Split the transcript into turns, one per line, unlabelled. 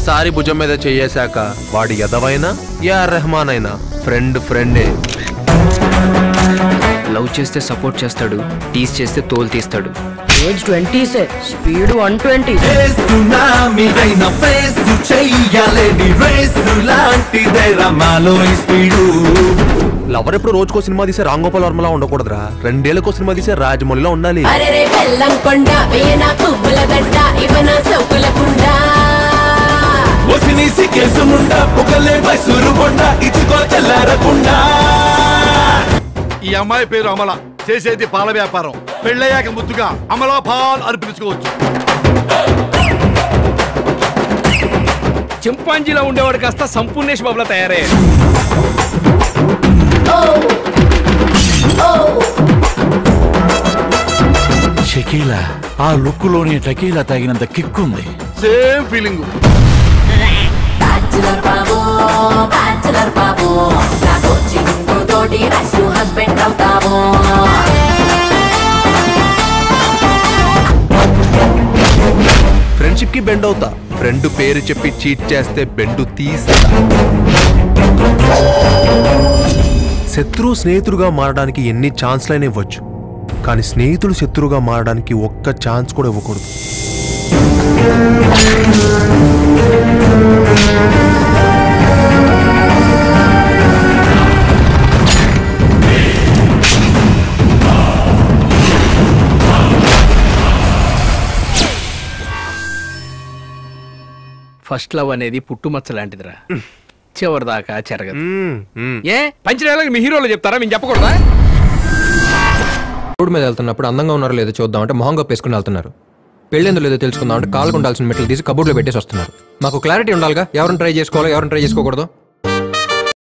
ఒక్కసారి భుజం మీద చేయేశాక వాడి ఎదవైనా ఏఆర్ రెహమాన్ అయినా ఫ్రెండే.
లవ్ చేస్తే సపోర్ట్ చేస్తాడు, టీస్ చేస్తే తోలు తీస్తాడు.
ఏజ్ 20 సే, స్పీడ్ 120.
లవర్ ఎప్పుడు రోజుకో సినిమా తీసే రామ్ గోపాల్ వర్మలా ఉండకూడదురా, 2 ఏళ్ళకో సినిమా తీసే రాజమౌళిలా ఉండాలి.
ఈ అమ్మాయి పేరు అమల, చేసేది పాల వ్యాపారం. పెళ్ళయ్యాక ముద్దుగా అమలా పాల్ అర్పించుకోవచ్చు.
చింపాంజీలో ఉండేవాడు కాస్త సంపూర్ణేష్ బాబులా తయారయ్యాడు.
షకీలా ఆ లుక్ లోని టకీలా తాగినంత కిక్ ఉంది.
Same feeling.
ఫ్రెండ్షిప్ కి బెండ్ అవుతా, ఫ్రెండ్ పేరు చెప్పి చీట్ చేస్తే బెండు తీస్తా. శత్రువు స్నేహితుడుగా మారడానికి ఎన్ని ఛాన్స్లైనా ఇవ్వచ్చు, కానీ స్నేహితుడు శత్రువుగా మారడానికి ఒక్క ఛాన్స్ కూడా ఇవ్వకూడదు.
ఫస్ట్ లవ్ అనేది పుట్టుమచ్చ లాంటిదిరా, చివరిదాకా చెరగదు. ఏ పంచడానికి మీ హీరోలు చెప్తారా, మేము చెప్పకూడదా?
రోడ్డు మీద వెళ్తున్నప్పుడు అందంగా ఉన్నారో లేదో చూద్దామంటే మొహంగా పేసుకుని వెళ్తున్నారు. పెళ్ళేందో లేదో తెలుసుకుందామంటే కాళ్ళకు ఉండాల్సిన మెట్లు తీసి కబోర్డ్లో పెట్టేసి వస్తున్నారు. మాకు క్లారిటీ ఉండాలిగా, ఎవరిని ట్రై చేసుకోవాలో ఎవరిని ట్రై చేసుకోకూడదు.